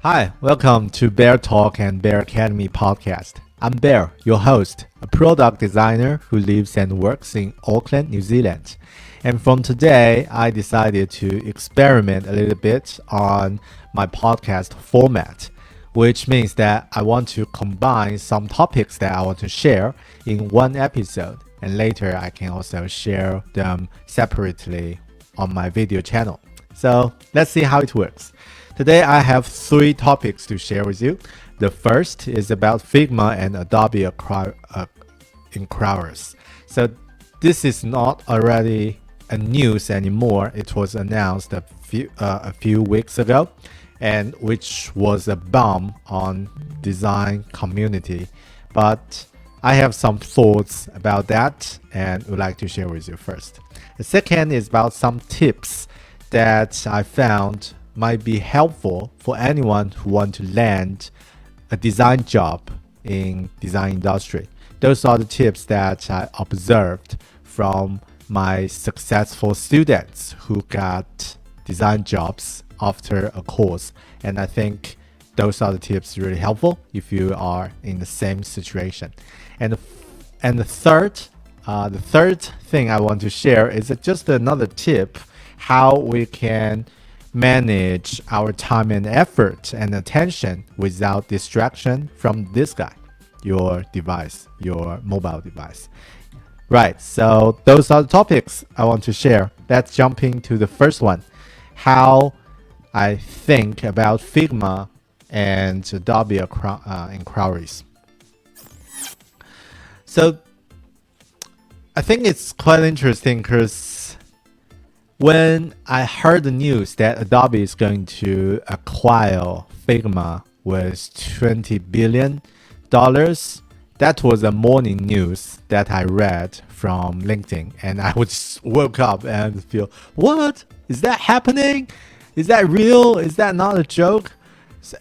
Hi, welcome to Bear Talk and Bear Academy podcast. I'm Bear, your host, a product designer who lives and works in Auckland, New Zealand. And from today, I decided to experiment a little bit on my podcast format, which means that I want to combine some topics that I want to share in one episode. And later, I can also share them separately on my video channel. So let's see how it works. Today I have three topics to share with you. The first is about Figma and Adobe inquiries. So this is not already a news anymore. It was announced a few weeks ago, and which was a bomb on design community. But I have some thoughts about that and would like to share with you first. The second is about some tips that I found might be helpful for anyone who want to land a design job in design industry. Those are the tips that I observed from my successful students who got design jobs after a course. And I think those are the tips really helpful if you are in the same situation. And the third thing I want to share is just another tip how we can manage our time and effort and attention without distraction from this guy, your device, your mobile device. Right, so those are the topics I want to share. Let's jump into the first one, how I think about Figma and Adobe inquiries. So I think it's quite interesting because when I heard the news that Adobe is going to acquire Figma with $20 billion, that was a morning news that I read from LinkedIn. And I woke up and feel, what? Is that happening? Is that real? Is that not a joke?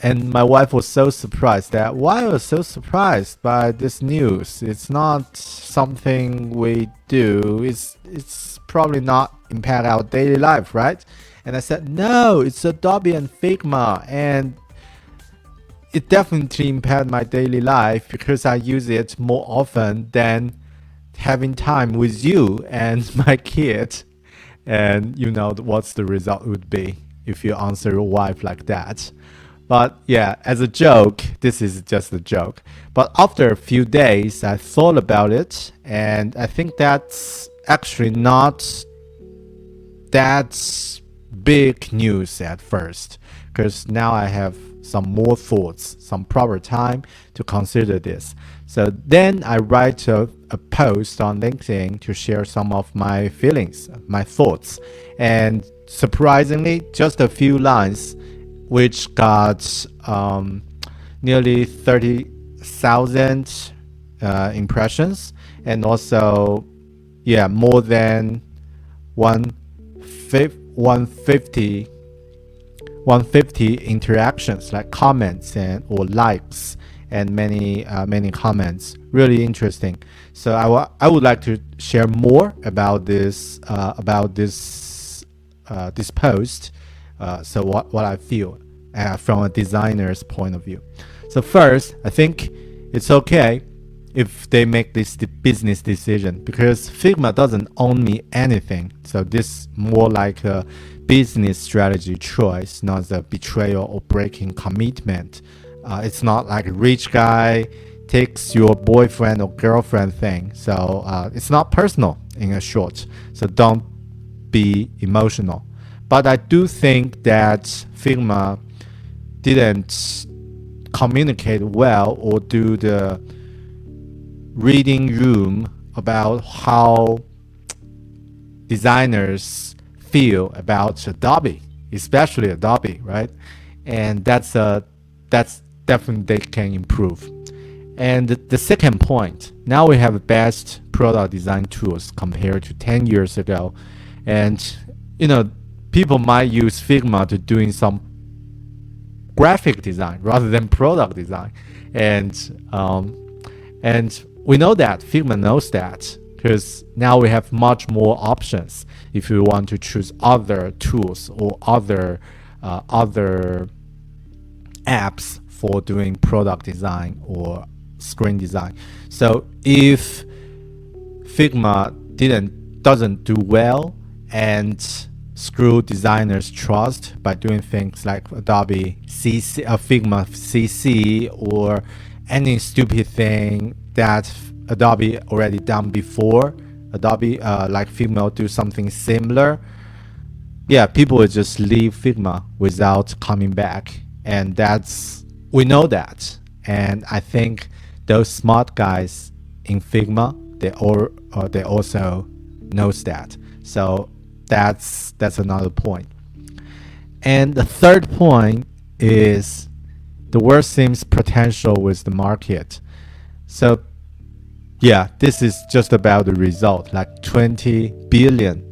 And my wife was so surprised that why I was so surprised by this news. It's not something we do. It's probably not impact our daily life, right? And I said, no, it's Adobe and Figma, and it definitely impact my daily life because I use it more often than having time with you and my kid. And you know what's the result would be if you answer your wife like that. But yeah, as a joke, this is just a joke. But after a few days, I thought about it, and I think that's actually not that big news at first, because now I have some more thoughts, some proper time to consider this. So then I write a post on LinkedIn to share some of my feelings, my thoughts, and surprisingly, just a few lines which got nearly 30,000 impressions, and also more than 150 interactions, like comments or likes, and many comments. Really interesting. So I would like to share more about this post. So what I feel from a designer's point of view. So first, I think it's okay if they make this business decision, because Figma doesn't own me anything. So this more like a business strategy choice, not a betrayal or breaking commitment. It's not like a rich guy takes your boyfriend or girlfriend thing. So it's not personal in a short. So don't be emotional. But I do think that Figma didn't communicate well or do the reading room about how designers feel about Adobe, especially Adobe, right? And that's definitely they can improve. And the second point, now we have best product design tools compared to 10 years ago. And people might use Figma to doing some graphic design rather than product design, and we know that Figma knows that, because now we have much more options if you want to choose other tools or other apps for doing product design or screen design. So if Figma doesn't do well and screw designers' trust by doing things like Adobe CC, Figma CC, or any stupid thing that Adobe already done before, Adobe like Figma will do something similar. Yeah, people will just leave Figma without coming back, and we know that. And I think those smart guys in Figma, they also knows that. So that's another point. And the third point is the world seems potential with the market. So yeah, this is just about the result, like $20 billion.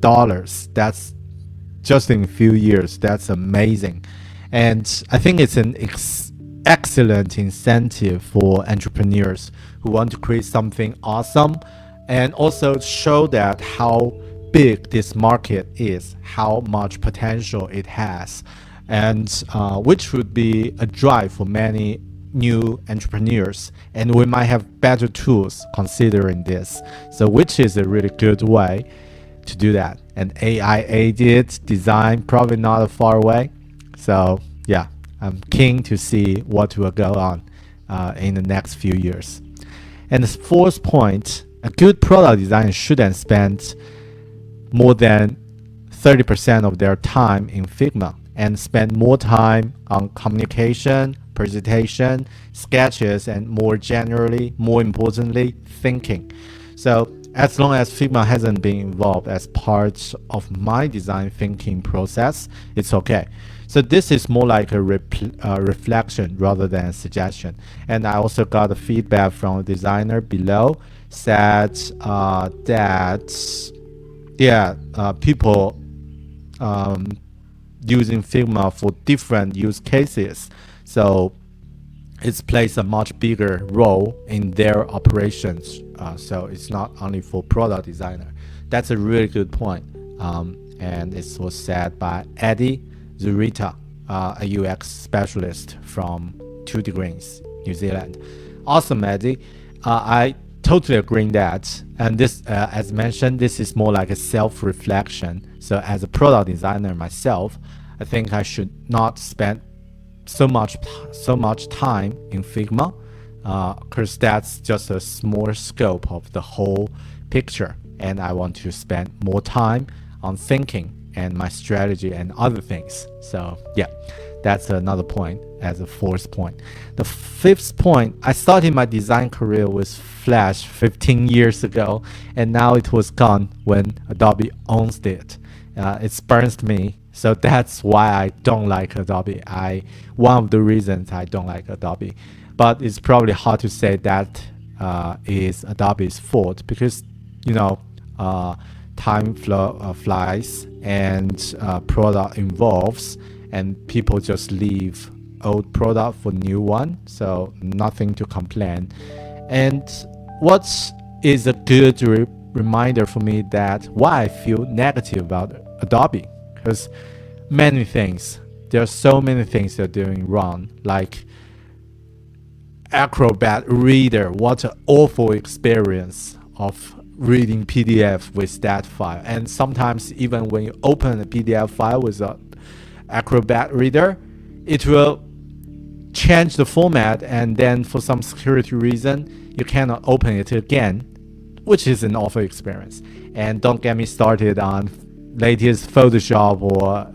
That's just in a few years. That's amazing. And I think it's an excellent incentive for entrepreneurs who want to create something awesome, and also show that how big this market is, how much potential it has, and which would be a drive for many new entrepreneurs. And we might have better tools considering this, so which is a really good way to do that. And AI aided design probably not far away. So yeah, I'm keen to see what will go on in the next few years. And the fourth point, a good product designer shouldn't spend more than 30% of their time in Figma and spend more time on communication, presentation, sketches, and more generally, more importantly, thinking. So as long as Figma hasn't been involved as part of my design thinking process, it's okay. So this is more like a reflection rather than a suggestion. And I also got the feedback from a designer below, said that people using Figma for different use cases. So it plays a much bigger role in their operations. So it's not only for product designer. That's a really good point. And it was said by Eddie Zurita, a UX specialist from 2 Degrees, New Zealand. Awesome, Eddie. I totally agree in that. And this, as mentioned, this is more like a self-reflection. So as a product designer myself, I think I should not spend so much time in Figma, because that's just a small scope of the whole picture, and I want to spend more time on thinking and my strategy and other things. So yeah, that's another point as a fourth point. The fifth point, I started my design career with Flash 15 years ago, and now it was gone when Adobe owns it. It burns me. So that's why I don't like Adobe. One of the reasons I don't like Adobe. But it's probably hard to say that is Adobe's fault, because time flies and product evolves, and people just leave old product for new one. So nothing to complain. And what is a good reminder for me that why I feel negative about Adobe, because there are so many things they're doing wrong, like Acrobat Reader. What an awful experience of reading PDF with that file. And sometimes even when you open a PDF file with an Acrobat Reader, it will change the format, and then for some security reason you cannot open it again, which is an awful experience. And don't get me started on latest Photoshop or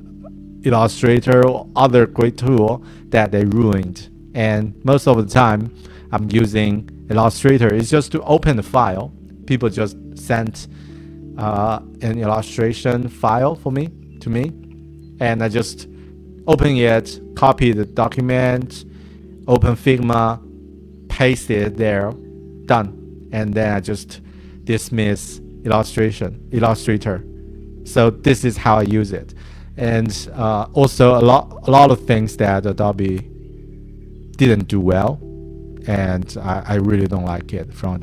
Illustrator or other great tool that they ruined. And most of the time I'm using Illustrator. It's just to open the file. People just sent an illustration file to me, and I just open it, copy the document, open Figma, paste it there, done. And then I just dismiss Illustrator. So this is how I use it. And also a lot of things that Adobe didn't do well, and I really don't like it from a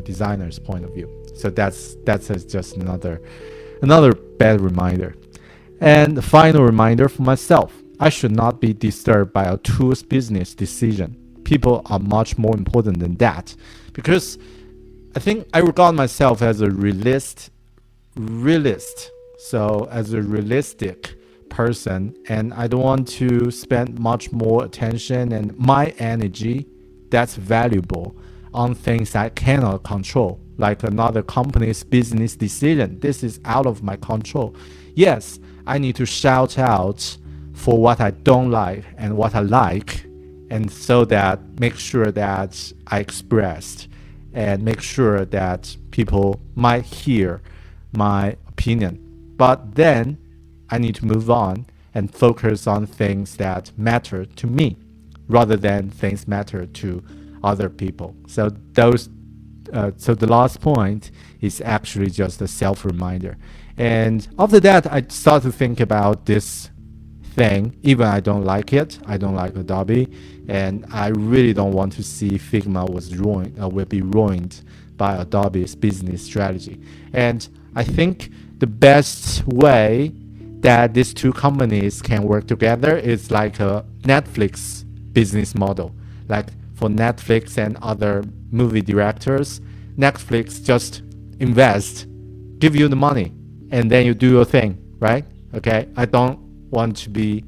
designer's point of view. So that's just another bad reminder. And the final reminder for myself, I should not be disturbed by a tool's business decision. People are much more important than that, because I think I regard myself as a realist. So as a realistic person, and I don't want to spend much more attention and my energy that's valuable on things I cannot control, like another company's business decision. This is out of my control. Yes, I need to shout out for what I don't like and what I like, and so that make sure that I expressed and make sure that people might hear my opinion. But then I need to move on and focus on things that matter to me rather than things matter to other people. So the last point is actually just a self-reminder. And after that, I start to think about this thing. Even I don't like it, I don't like Adobe, and I really don't want to see Figma will be ruined by Adobe's business strategy. And I think the best way that these two companies can work together is like a Netflix business model. Like for Netflix and other movie directors, Netflix just invest, give you the money, and then you do your thing, right? Okay, I don't want to be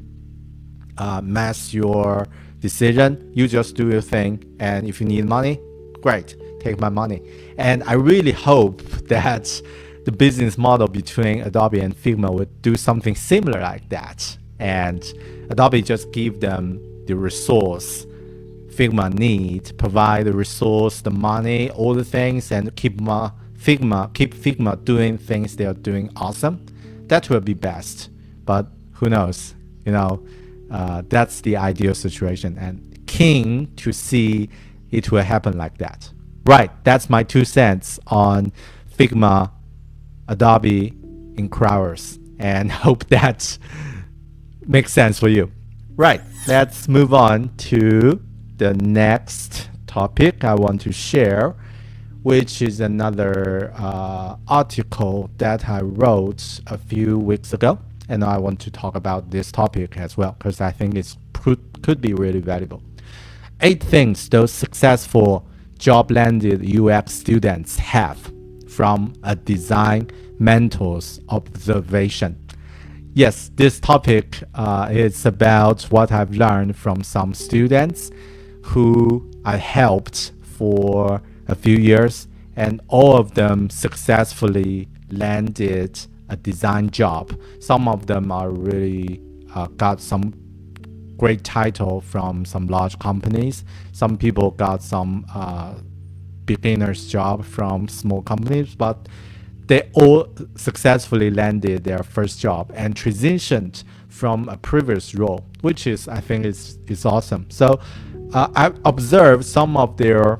mess your decision. You just do your thing, and if you need money, great, take my money. And I really hope that the business model between Adobe and Figma would do something similar like that, and Adobe just give them the resource Figma need, provide the resource, the money, all the things, and keep Figma doing things they are doing awesome. That will be best. But who knows? That's the ideal situation, and keen to see it will happen like that. Right, that's my 2 cents on Figma Adobe inquirers, and hope that makes sense for you. Right, let's move on to the next topic I want to share, which is another article that I wrote a few weeks ago. And I want to talk about this topic as well, because I think it could be really valuable. 8 things those successful job-landed UX students have from a design mentor's observation. Yes, this topic is about what I've learned from some students who I helped for a few years, and all of them successfully landed a design job. Some of them are really got some great title from some large companies. Some people got some beginner's job from small companies, but they all successfully landed their first job and transitioned from a previous role, which is, I think, is awesome. So I observed some of their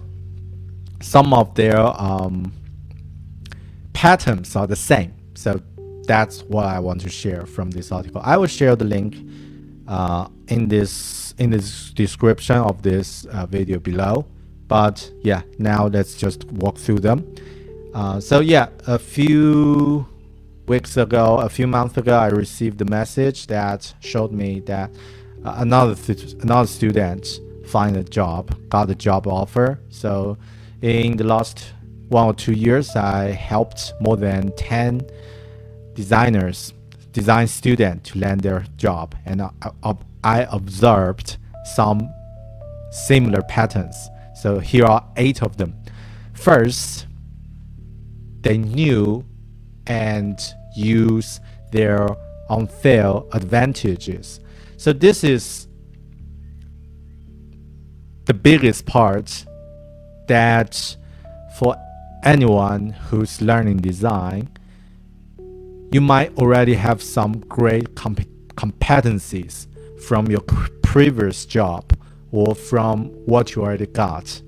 patterns are the same. So that's what I want to share from this article. I will share the link in this description of this video below. But yeah, now let's just walk through them. So yeah, a few months ago, I received a message that showed me that another student got a job offer. So in the last 1 or 2 years, I helped more than 10 design students to land their job, and I observed some similar patterns. So here are 8 of them. First, they knew and use their unfair advantages. So this is the biggest part, that for anyone who's learning design, you might already have some great competencies from your previous job or from what you already got.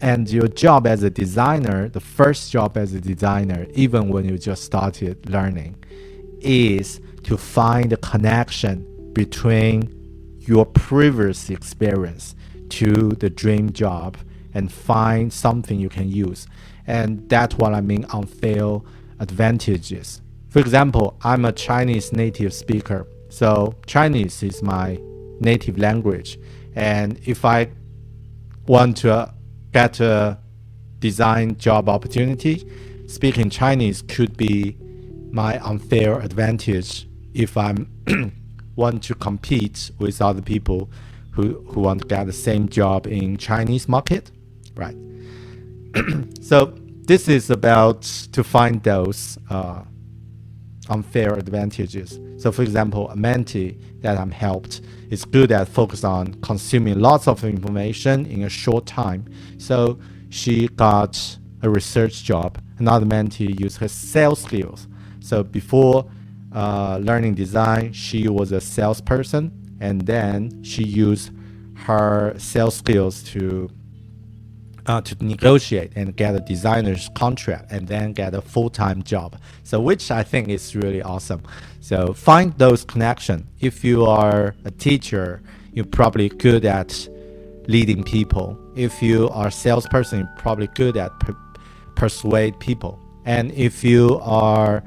And your job as a designer, the first job as a designer, even when you just started learning, is to find a connection between your previous experience to the dream job and find something you can use. And that's what I mean unfair advantages. For example, I'm a Chinese native speaker, So Chinese is my native language, and if I want to get a design job opportunity, speaking Chinese could be my unfair advantage if I'm want to compete with other people who want to get the same job in Chinese market, right? So this is about to find those unfair advantages. So for example, a mentee that I'm helped is good at focus on consuming lots of information in a short time. So she got a research job. Another mentee used her sales skills. So before learning design, she was a salesperson, and then she used her sales skills to negotiate and get a designer's contract and then get a full-time job. So which I think is really awesome. So find those connections. If you are a teacher, you're probably good at leading people. If you are a salesperson, you're probably good at persuade people. And if you are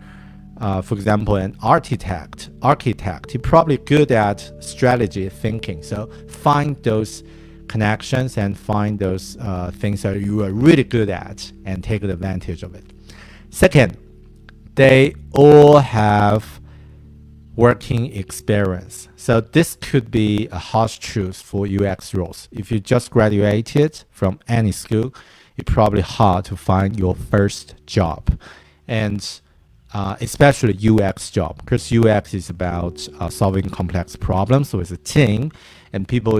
for example, an architect, you're probably good at strategy thinking. So find those connections and find those things that you are really good at and take advantage of it. Second, they all have working experience. So this could be a harsh truth for UX roles. If you just graduated from any school, it's probably hard to find your first job. And especially UX job, because UX is about solving complex problems with a team, and people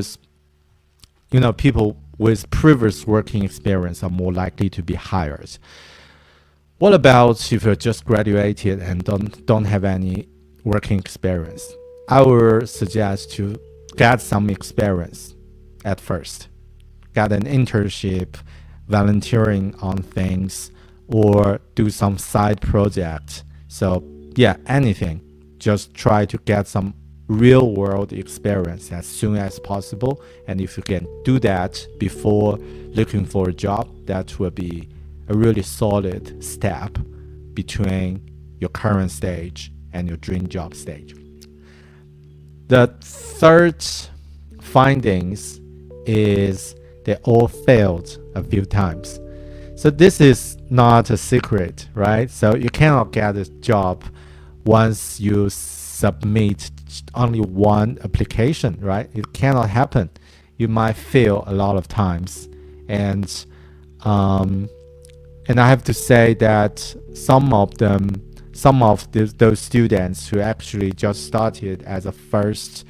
with previous working experience are more likely to be hired. What about if you're just graduated and don't have any working experience? I would suggest to get some experience at first. Get an internship, volunteering on things, or do some side project. So yeah, anything. Just try to get some real world experience as soon as possible. And if you can do that before looking for a job, that will be a really solid step between your current stage and your dream job stage. The third findings is they all failed a few times. So this is not a secret, right? So you cannot get a job once you submit only one application, right? It cannot happen. You might fail a lot of times, and I have to say that some of those students who actually just started as at first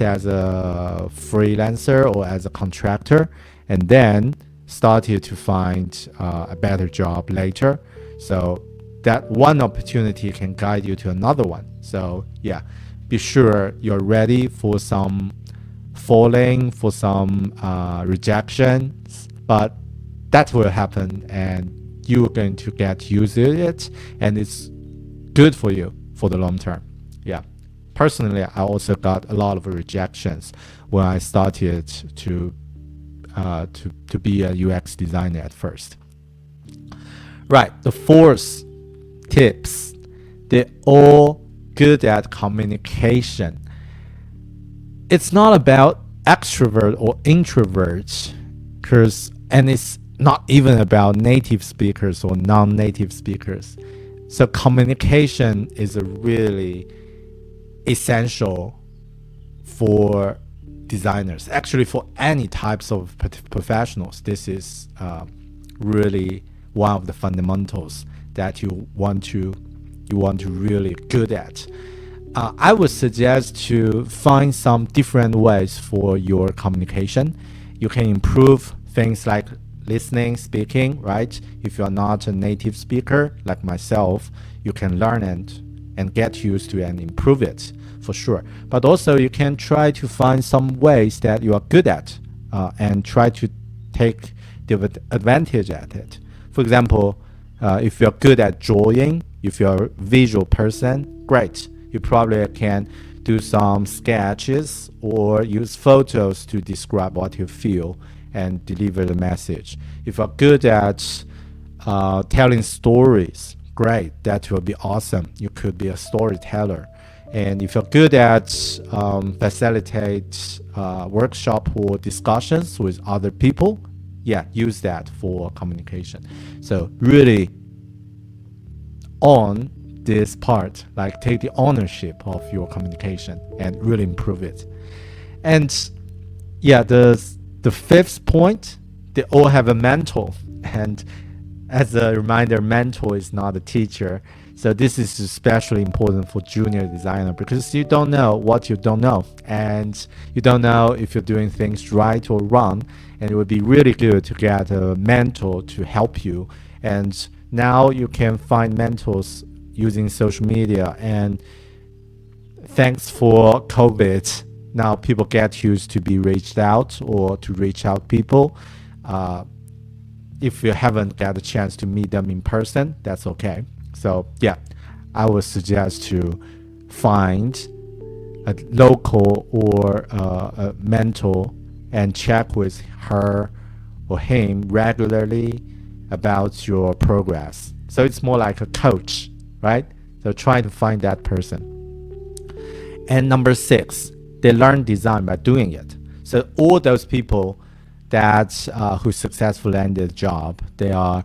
as a freelancer or as a contractor, and then started to find a better job later. So that one opportunity can guide you to another one. So yeah, be sure you're ready for some falling, for some rejections, but that will happen and you're going to get used to it, and it's good for you for the long term. Yeah. Personally, I also got a lot of rejections when I started to be a UX designer at first. Right, the fourth tips, they're all good at communication. It's not about extrovert or introvert, and it's not even about native speakers or non-native speakers. So communication is a really essential for designers, actually for any types of professionals. This is really one of the fundamentals that you want to really good at. I would suggest to find some different ways for your communication. You can improve things like listening, speaking, right? If you're not a native speaker like myself, you can learn and get used to and improve it for sure. But also you can try to find some ways that you are good at and try to take the advantage at it. For example, if you're good at drawing, if you're a visual person, great. You probably can do some sketches or use photos to describe what you feel and deliver the message. If you're good at telling stories, great, that will be awesome. You could be a storyteller. And if you're good at facilitate workshop or discussions with other people, yeah, use that for communication. So really on this part, like take the ownership of your communication and really improve it. And yeah, the fifth point, they all have a mentor. And as a reminder, mentor is not a teacher. So this is especially important for junior designer because you don't know what you don't know, and you don't know if you're doing things right or wrong. And it would be really good to get a mentor to help you. And now you can find mentors using social media. And thanks for COVID, now people get used to be reached out or to reach out people. If you haven't got a chance to meet them in person, that's okay. So yeah, I would suggest to find a local or a mentor and check with her or him regularly about your progress. So it's more like a coach, right? So try to find that person. And number 6, they learn design by doing it. So all those people that who successfully landed a job, they are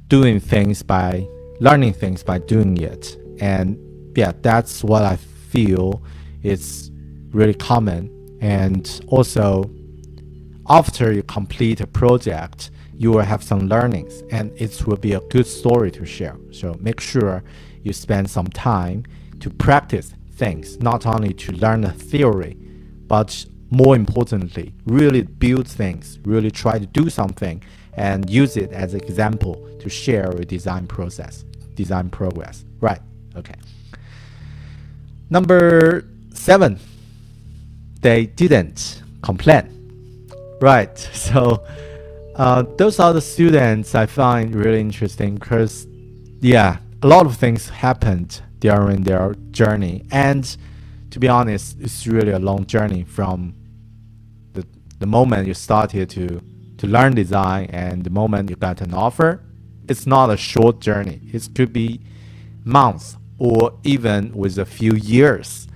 doing things by learning things by doing it. And yeah, that's what I feel is really common. And also, after you complete a project, you will have some learnings and it will be a good story to share. So make sure you spend some time to practice things, not only to learn a theory, but more importantly, really build things, really try to do something and use it as an example to share a design process, design progress. Right, okay. Number 7, they didn't complain. Right, so those are the students I find really interesting because, yeah, a lot of things happened during their journey. And to be honest, it's really a long journey from the moment you started to learn design and the moment you got an offer. It's not a short journey. It could be months or even with a few years.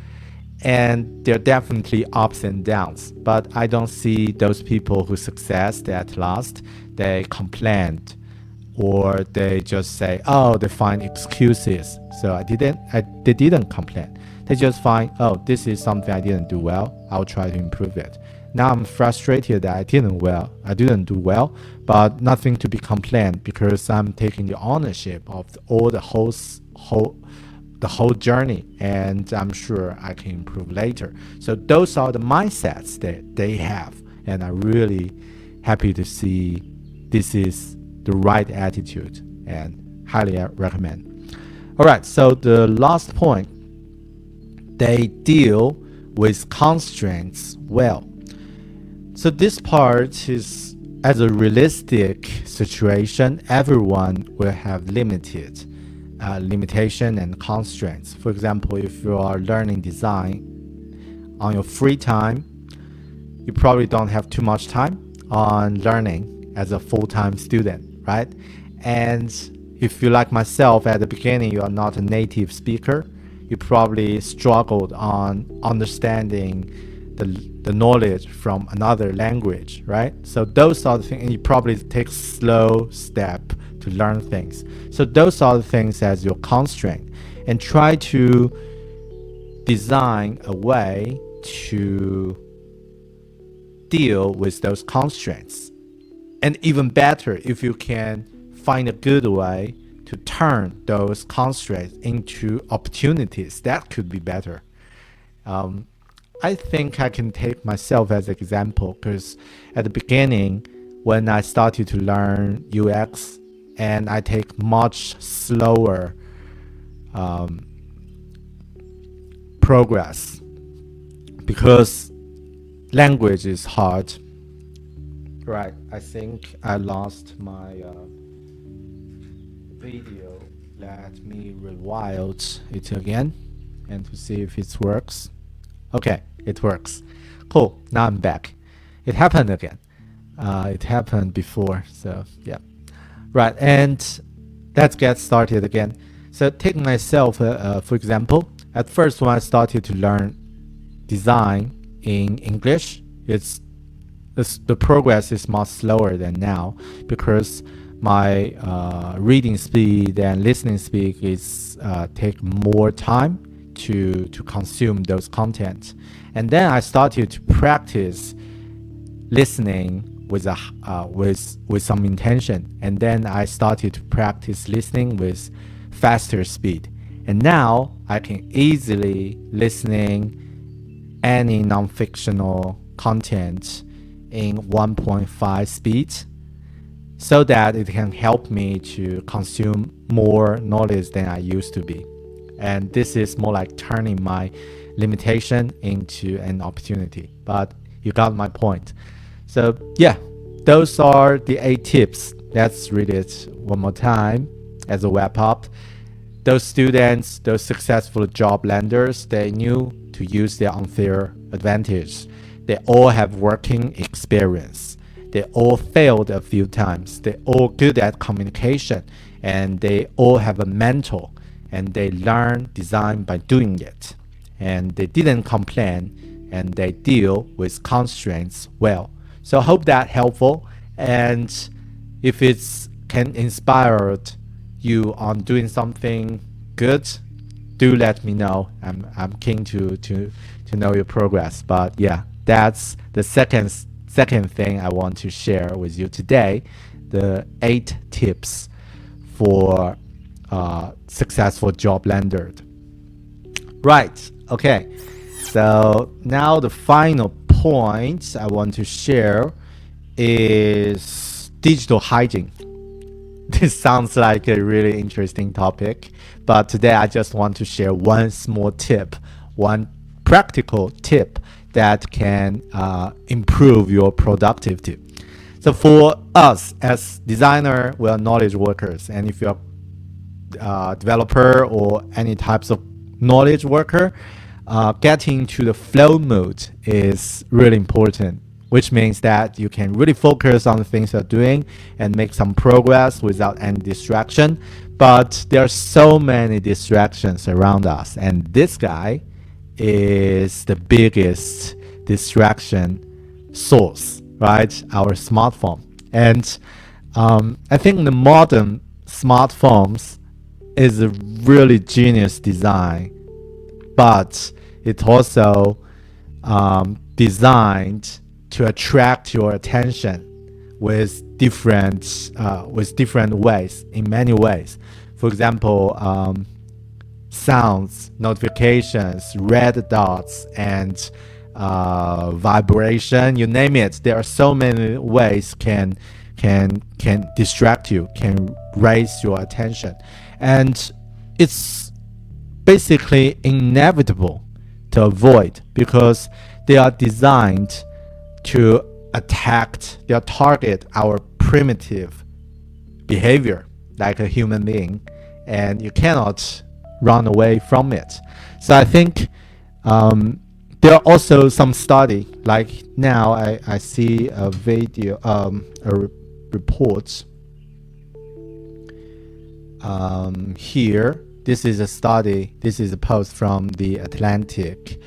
And there are definitely ups and downs, but I don't see those people who success at last, they complained or they just say, oh, they find excuses. So they didn't complain. They just find, oh, this is something I didn't do well. I'll try to improve it. Now I'm frustrated that I didn't do well, but nothing to be complained because I'm taking the ownership of the whole journey, and I'm sure I can improve later. So those are the mindsets that they have, and I'm really happy to see this is the right attitude and highly recommend. All right, so the last point, they deal with constraints well. So this part is, as a realistic situation, everyone will have limitation and constraints. For example, if you are learning design on your free time, you probably don't have too much time on learning as a full-time student, right? And if you, like myself, at the beginning, you are not a native speaker, you probably struggled on understanding the knowledge from another language, right? So those are the things, and you probably take slow step to learn things. So those are the things as your constraint, and try to design a way to deal with those constraints. And even better, if you can find a good way to turn those constraints into opportunities, that could be better. I think I can take myself as an example because at the beginning, when I started to learn UX, and I take much slower progress because language is hard. Right, I think I lost my video. Let me rewind it again and to see if it works. Okay, it works. Cool, now I'm back. It happened again. It happened before, so yeah. Right, and let's get started again. So take myself, for example, At first, when I started to learn design in English, the progress is much slower than now because my reading speed and listening speed is take more time to consume those content. And then I started to practice listening with some intention, and then I started to practice listening with faster speed, and now I can easily listening any non-fictional content in 1.5 speed, so that it can help me to consume more knowledge than I used to be. And this is more like turning my limitation into an opportunity. But you got my point. So yeah, those are the 8 tips. Let's read it one more time as a wrap up. Those students, those successful job landers, they knew to use their unfair advantage. They all have working experience. They all failed a few times. They all good at communication, and they all have a mentor, and they learn design by doing it. And they didn't complain, and they deal with constraints well. So I hope that helpful, and if it's can inspire you on doing something good, do let me know. I'm keen to know your progress. But yeah, that's the second thing I want to share with you today, the 8 tips for successful job lander. Right, okay, so now the final point I want to share is digital hygiene. This sounds like a really interesting topic, but today I just want to share one small tip, one practical tip that can improve your productivity. So for us as designer, we are knowledge workers, and if you're a developer or any types of knowledge worker, getting to the flow mode is really important, which means that you can really focus on the things you're doing and make some progress without any distraction. But there are so many distractions around us, and this guy is the biggest distraction source, right? Our smartphone. And I think the modern smartphones is a really genius design, but it's also designed to attract your attention with different ways, in many ways. For example, sounds, notifications, red dots, and vibration, you name it. There are so many ways can distract you, can raise your attention, and it's basically inevitable to avoid because they are designed to target our primitive behavior like a human being, and you cannot run away from it. So I think there are also some study, like now I see a video, report here. This is a study, this is a post from the Atlantic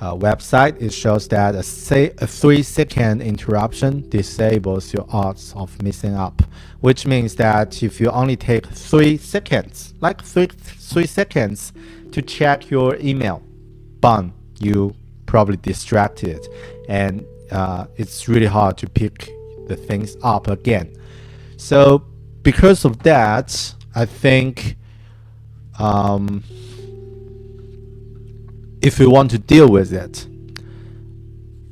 website. It shows that a 3-second interruption disables your odds of messing up, which means that if you only take 3 seconds, like 3 seconds to check your email, bam, you probably distracted, and it's really hard to pick the things up again. So because of that, I think if you want to deal with it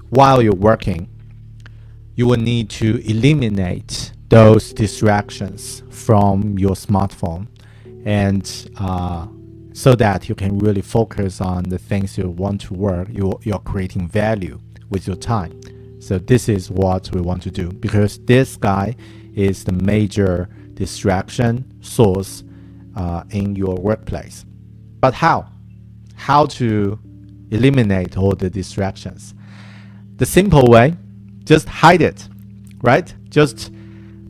while you're working, you will need to eliminate those distractions from your smartphone, and so that you can really focus on the things you want to work. You're creating value with your time. So this is what we want to do, because this guy is the major distraction source in your workplace. But how to eliminate all the distractions? The simple way, just hide it, right? Just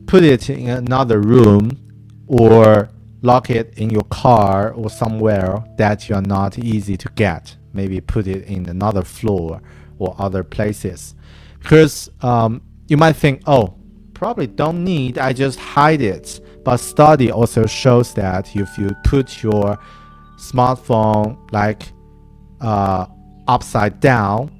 put it in another room, or lock it in your car or somewhere that you are not easy to get. Maybe put it in another floor or other places. Because you might think, oh, probably don't need, I just hide it. But study also shows that if you put your smartphone like upside down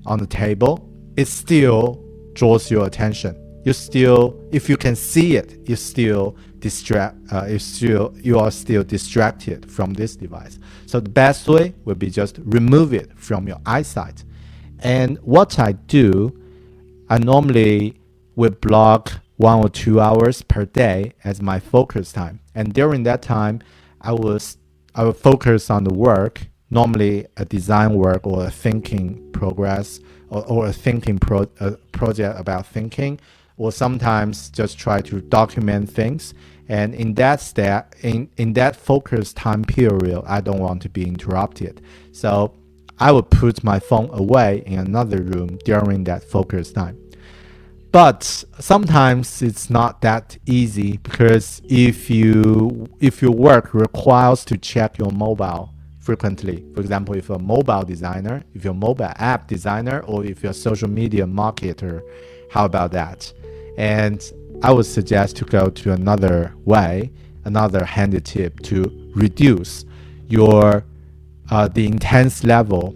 on the table, it still draws your attention. You still, if you can see it, you still you are still distracted from this device. So the best way would be just remove it from your eyesight. And what I do, I normally would block 1 or 2 hours per day as my focus time. And during that time, I will focus on the work, normally a design work or a thinking progress or a thinking project about thinking, or sometimes just try to document things. And in that focus time period, I don't want to be interrupted. So I will put my phone away in another room during that focus time. But sometimes it's not that easy, because if your work requires to check your mobile frequently, for example, if you're a mobile designer, if you're a mobile app designer, or if you're a social media marketer, how about that? And I would suggest to go to another way, another handy tip to reduce your the intense level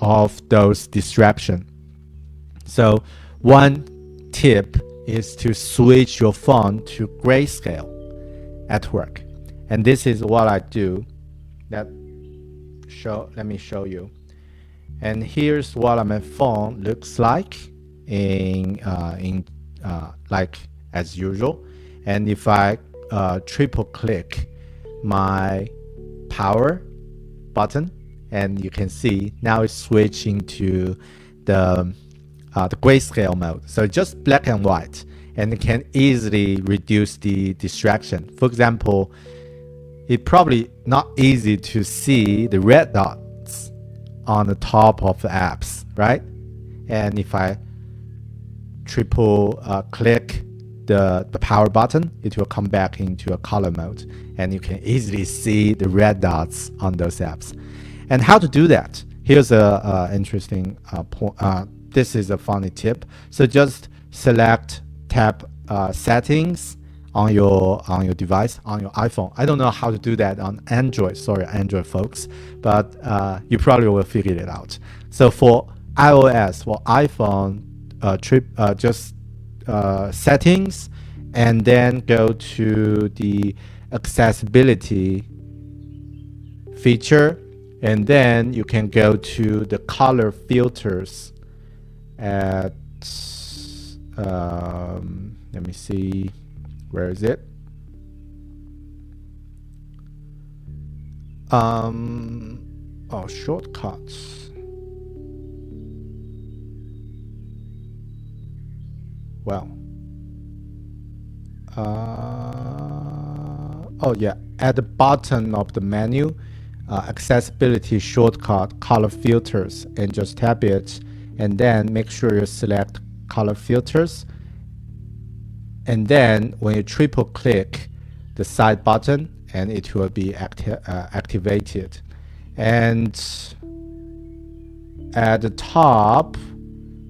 of those distractions. So one tip is to switch your phone to grayscale at work. And this is what I do. Let me show you. And here's what my phone looks like in like as usual. And if I triple click my power button, and you can see now it's switching to the grayscale mode. So just black and white, and it can easily reduce the distraction. For example, it's probably not easy to see the red dots on the top of the apps, right? And if I triple click the power button, it will come back into a color mode, and you can easily see the red dots on those apps. And how to do that? Here's a interesting point. This is a funny tip. So just tap settings on your device, on your iPhone. I don't know how to do that on Android. Sorry, Android folks, but you probably will figure it out. So for iOS, for iPhone, just settings, and then go to the accessibility feature, and then you can go to the color filters at let me see, where is it? Shortcuts. Well, at the bottom of the menu, accessibility shortcut, color filters, and just tap it, and then make sure you select color filters. And then when you triple click the side button, and it will be activated. And at the top,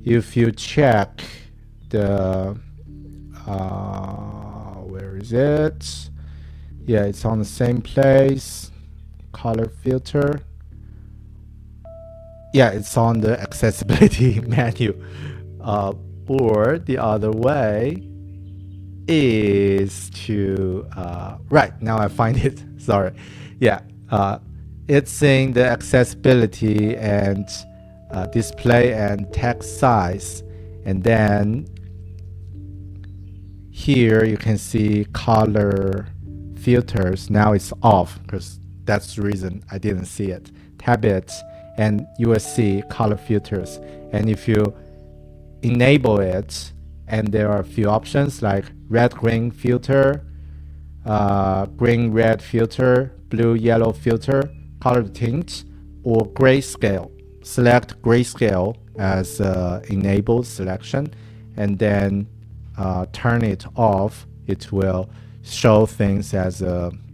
if you check the where is it? Yeah, it's on the same place. Color filter. Yeah, it's on the accessibility menu. Or the other way is to right now I find it. Sorry. Yeah, it's saying the accessibility and display and text size, and then here you can see color filters. Now it's off because that's the reason I didn't see it. Tap it and you will see color filters, and if you enable it, and there are a few options like red green filter, green red filter, blue yellow filter, color tint, or grayscale. Select grayscale as enabled selection, and then turn it off. It will show things as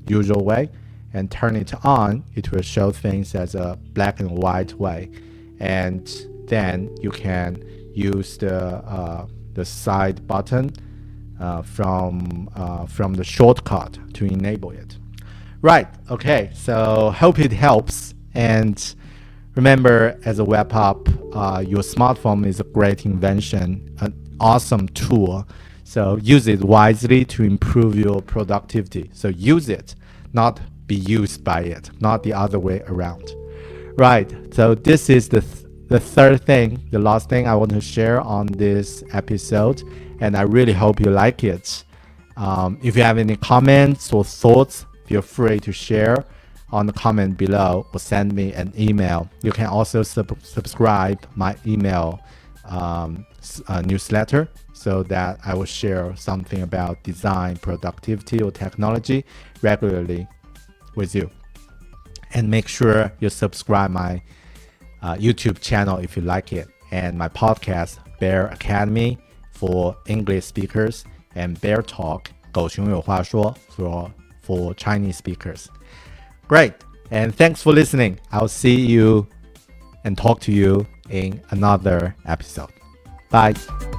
usual way, and turn it on, it will show things as a black and white way. And then you can use the side button from the shortcut to enable it. Right, okay, so hope it helps. And remember, as a web app, your smartphone is a great invention, an awesome tool. So use it wisely to improve your productivity. So use it, not be used by it, not the other way around. Right, so this is the third thing, the last thing I want to share on this episode, and I really hope you like it. If you have any comments or thoughts, feel free to share on the comment below or send me an email. You can also subscribe my email newsletter so that I will share something about design, productivity, or technology regularly with you. And make sure you subscribe my YouTube channel if you like it, and my podcast Bear Academy for English speakers, and Bear Talk 狗熊有话说 for Chinese speakers. Great, and thanks for listening. I'll see you and talk to you in another episode. Bye.